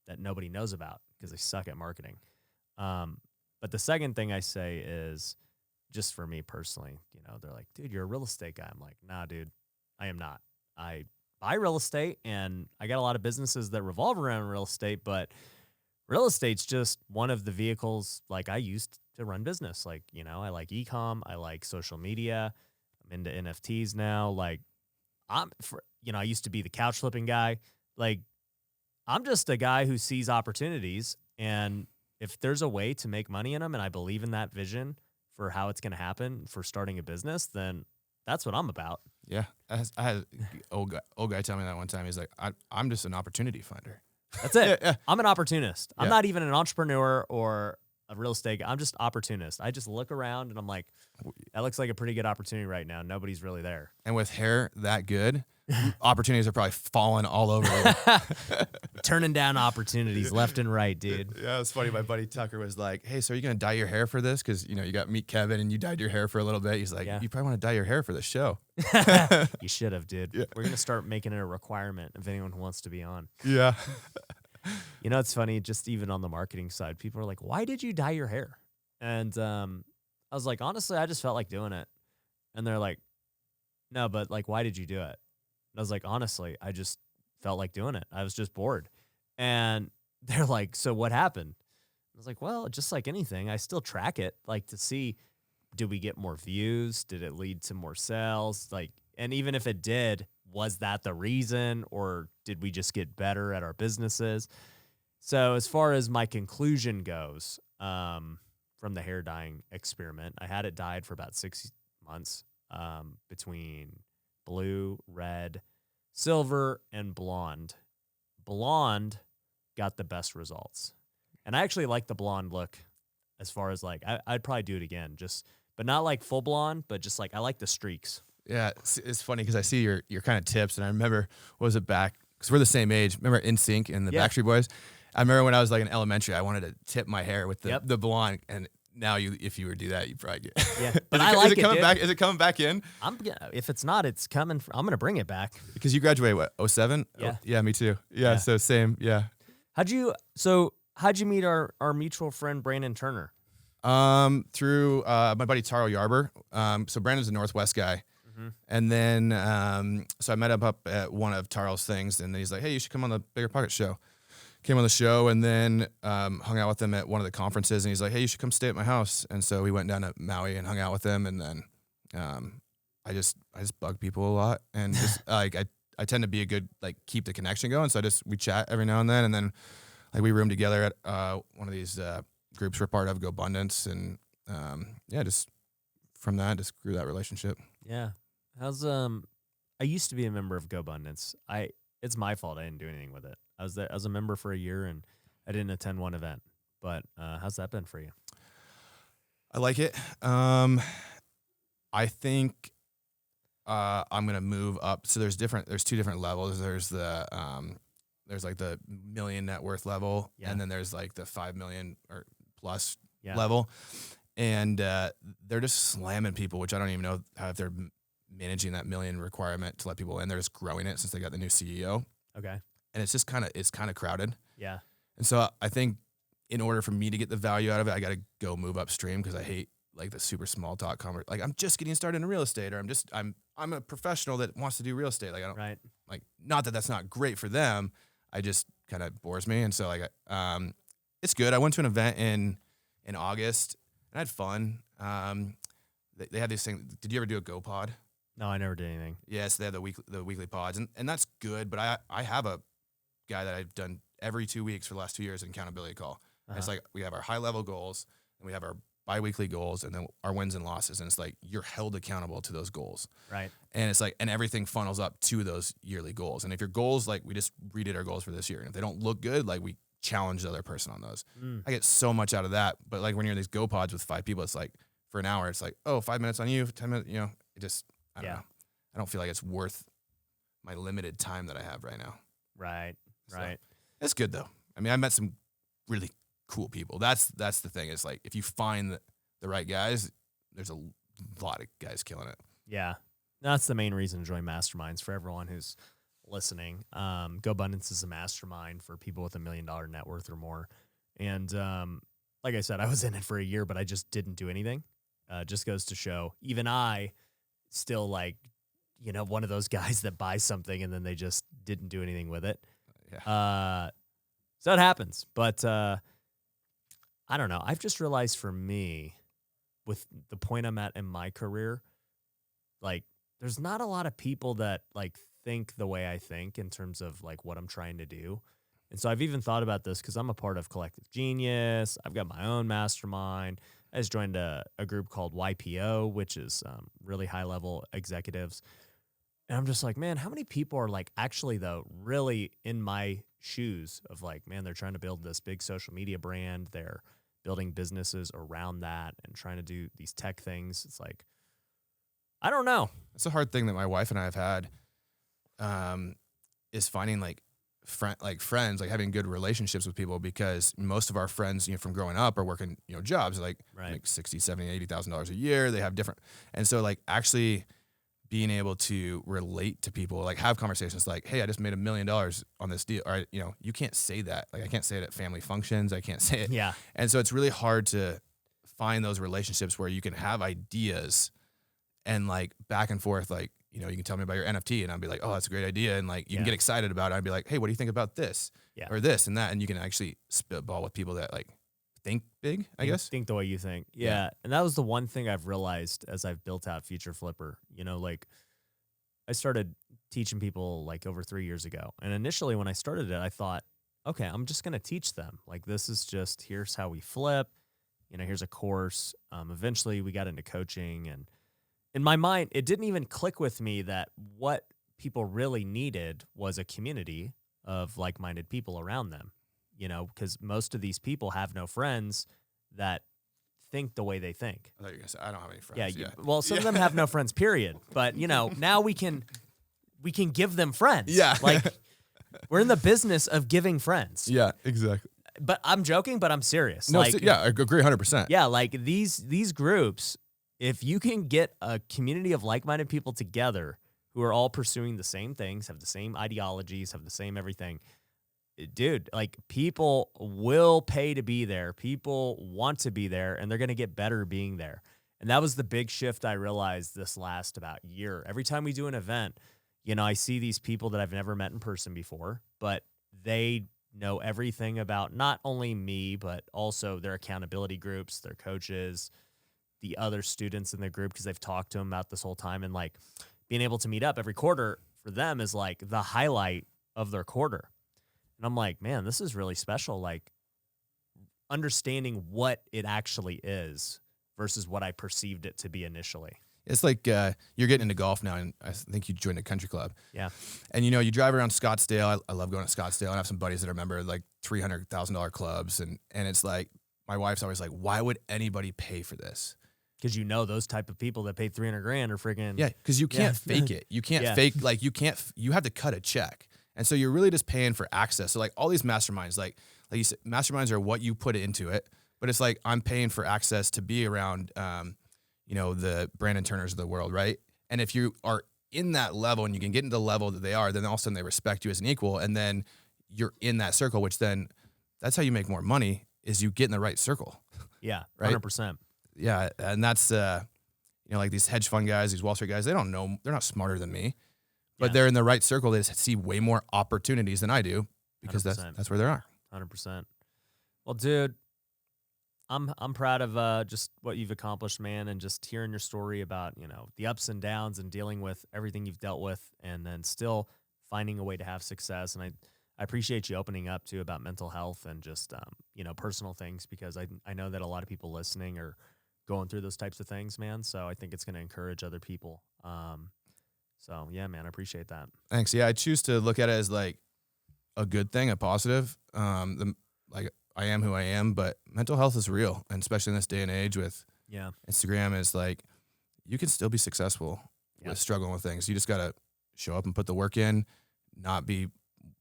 that nobody knows about because they suck at marketing. But the second thing I say is, just for me personally, they're like, dude, you're a real estate guy. I'm like, nah, dude, I am not. I buy real estate and I got a lot of businesses that revolve around real estate, but real estate's just one of the vehicles like I used to run business. Like, I like e-com, I like social media. I'm into NFTs now. Like I used to be the couch flipping guy. Like, I'm just a guy who sees opportunities, and if there's a way to make money in them and I believe in that vision for how it's going to happen for starting a business, then that's what I'm about. Yeah. I had an old guy tell me that one time. He's like, I'm just an opportunity finder. That's it. Yeah. I'm an opportunist. I'm Yeah. not even an entrepreneur or a real estate guy. I'm just opportunist. I just look around and I'm like, that looks like a pretty good opportunity right now. Nobody's really there. And with hair that good, opportunities are probably falling all over you. Turning down opportunities left and right, dude. Yeah, it's funny. My buddy Tucker was like, hey, so are you going to dye your hair for this? Because, you got Meet Kevin and you dyed your hair for a little bit. He's like, Yeah. you probably want to dye your hair for the show. You should have, dude. Yeah. We're going to start making it a requirement of anyone who wants to be on. Yeah. It's funny, just even on the marketing side, people are like, why did you dye your hair? And I was like, honestly, I just felt like doing it. And they're like, no, but like, why did you do it? And I was like, honestly, I just felt like doing it. I was just bored. And they're like, so what happened? I was like, well, just like anything, I still track it, like to see, did we get more views? Did it lead to more sales? Like, and even if it did, was that the reason, or did we just get better at our businesses? So as far as my conclusion goes, from the hair dyeing experiment, I had it dyed for about 6 months, between blue, red, silver, and blonde. Blonde got the best results. And I actually like the blonde look as far as like, I'd probably do it again, but not like full blonde, but just like, I like the streaks. Yeah, it's funny because I see your kind of tips, and I remember, what was it back? Because we're the same age. Remember NSYNC and the Yeah. Backstreet Boys? I remember when I was like in elementary, I wanted to tip my hair with Yep. the blonde, and now if you were to do that, you'd probably get. Yeah, but I like it, coming dude. back? Is it coming back in? If it's not, it's coming. I'm gonna bring it back. Because you graduated what, 07? Yeah. Oh, yeah, me too. Yeah, so same. Yeah. How'd you meet our mutual friend Brandon Turner? Through my buddy Taro Yarber. So Brandon's a Northwest guy. Mm-hmm. And then, so I met him up at one of Taro's things, and then he's like, hey, you should come on the Bigger Pocket show. Came on the show, and then hung out with him at one of the conferences, and he's like, hey, you should come stay at my house. And so we went down to Maui and hung out with him, and then I just bug people a lot, and just like I tend to be a good, like, keep the connection going, so we chat every now and then like we room together at one of these groups we're part of, Go Abundance, and just from that, just grew that relationship. Yeah. I used to be a member of Go Abundance. It's my fault I didn't do anything with it. I was a member for a year and I didn't attend one event. But how's that been for you? I like it. I think I'm gonna move up. So there's two different levels. There's there's like the million net worth level, Yeah. and then there's like the 5 million or plus Yeah. level. And they're just slamming people, which I don't even know how if they're managing that million requirement to let people in. They're just growing it since they got the new CEO. Okay. And it's just kind of crowded. Yeah. And so I think in order for me to get the value out of it, I got to go move upstream, because I hate like the super small talk conversation. Like, I'm just getting started in real estate, or I'm a professional that wants to do real estate. Like, I don't Right. like, not that that's not great for them. I just kind of bores me. And so like, it's good. I went to an event in August and I had fun. They had this thing. Did you ever do a Go Pod? No, I never did anything. Yes, they have the weekly pods, and that's good. But I have a guy that I've done every 2 weeks for the last 2 years, an accountability call. And it's like, we have our high level goals, and we have our biweekly goals, and then our wins and losses. And it's like, you're held accountable to those goals. Right. And it's like, and everything funnels up to those yearly goals. And if your goals, like, we just redid our goals for this year, and if they don't look good, like, we challenge the other person on those. I get so much out of that. But like, when you're in these Go Pods with 5 people, it's like, for an hour, it's like, oh, 5 minutes on you, 10 minutes, it just, I don't know. I don't feel like it's worth my limited time that I have right now. Right. So, Right. it's good though. I mean, I met some really cool people. That's the thing. Is like if you find the right guys, there's a lot of guys killing it. Yeah. That's the main reason to join masterminds for everyone who's listening. Go Abundance is a mastermind for people with $1 million net worth or more. And like I said, I was in it for a year, but I just didn't do anything. Just goes to show, even I still like, one of those guys that buys something and then they just didn't do anything with it. Yeah. So it happens. But I don't know. I've just realized for me, with the point I'm at in my career, like there's not a lot of people that like think the way I think in terms of like what I'm trying to do. And so I've even thought about this because I'm a part of Collective Genius. I've got my own mastermind. I just joined a group called YPO, which is really high level executives. And I'm just like, man, how many people are like actually though really in my shoes of like, man, they're trying to build this big social media brand. They're building businesses around that and trying to do these tech things. It's like, I don't know. It's a hard thing that my wife and I have had, is finding like friends, like having good relationships with people, because most of our friends, from growing up are working, jobs like $60,000, $70,000, $80,000 a year. They have different. And so like actually being able to relate to people, like have conversations like, hey, I just made $1 million on this deal. Or, you can't say that. Like I can't say it at family functions. I can't say it. Yeah. And so it's really hard to find those relationships where you can have ideas and like back and forth, like, you can tell me about your NFT and I'll be like, oh, that's a great idea. And like, you can get excited about it. I'd be like, hey, what do you think about this or this and that? And you can actually spitball with people that like think big, I guess. Think the way you think. Yeah. And that was the one thing I've realized as I've built out Future Flipper. Like I started teaching people like over 3 years ago. And initially when I started it, I thought, okay, I'm just going to teach them. Like this is just, here's how we flip. Here's a course. Eventually we got into coaching, and in my mind, it didn't even click with me that what people really needed was a community of like-minded people around them, because most of these people have no friends that think the way they think. I thought you were going to say, I don't have any friends. Yeah. Well, some of them have no friends, period. But, now we can give them friends. Yeah. Like we're in the business of giving friends. Yeah, exactly. But I'm joking, but I'm serious. No, like, I agree 100%. Yeah, like these groups, if you can get a community of like-minded people together who are all pursuing the same things, have the same ideologies, have the same everything, dude, like people will pay to be there. People want to be there, and they're going to get better being there. And that was the big shift I realized this last about year. Every time we do an event, I see these people that I've never met in person before, but they know everything about not only me, but also their accountability groups, their coaches, the other students in the group, because they've talked to them about this whole time. And like being able to meet up every quarter for them is like the highlight of their quarter. And I'm like, man, this is really special. Like understanding what it actually is versus what I perceived it to be initially. It's like you're getting into golf now, and I think you joined a country club. Yeah. And, you drive around Scottsdale. I love going to Scottsdale. I have some buddies that are member like $300,000 clubs. And it's like, my wife's always like, why would anybody pay for this? Because those type of people that pay $300,000 are freaking. Yeah, because you can't fake it. You can't fake, like you have to cut a check. And so you're really just paying for access. So like all these masterminds, like you said, masterminds are what you put into it. But it's like I'm paying for access to be around the Brandon Turners of the world, right? And if you are in that level and you can get into the level that they are, then all of a sudden they respect you as an equal, and then you're in that circle, which then that's how you make more money, is you get in the right circle. Yeah, right? 100%. Yeah, and that's like these hedge fund guys, these Wall Street guys, they don't know, they're not smarter than me, but they're in the right circle. They just see way more opportunities than I do, because 100%. that's where they are. 100%. Well, dude, I'm proud of just what you've accomplished, man, and just hearing your story about, the ups and downs and dealing with everything you've dealt with, and then still finding a way to have success. And I appreciate you opening up too about mental health and just personal things, because I know that a lot of people listening are going through those types of things, man. So I think it's going to encourage other people. So yeah, man, I appreciate that. Thanks. Yeah, I choose to look at it as like a good thing, a positive. Like I am who I am, but mental health is real, and especially in this day and age with Instagram, is like you can still be successful with struggling with things. You just gotta show up and put the work in, not be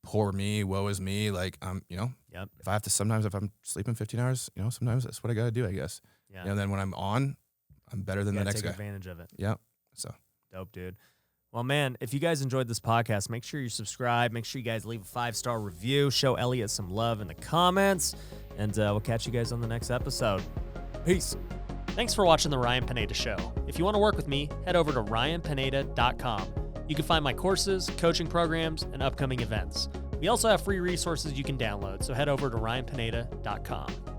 poor me, woe is me. Like, Yep. if I have to, sometimes if I'm sleeping 15 hours, sometimes that's what I got to do, I guess. Yeah. Then when I'm on, I'm better than You the gotta next take guy. advantage of it. Yeah. So Dope, dude. Well, man, if you guys enjoyed this podcast, make sure you subscribe. Make sure you guys leave a 5-star review. Show Elliot some love in the comments. And we'll catch you guys on the next episode. Peace. Thanks for watching The Ryan Pineda Show. If you want to work with me, head over to ryanpineda.com. You can find my courses, coaching programs, and upcoming events. We also have free resources you can download, so head over to ryanpineda.com.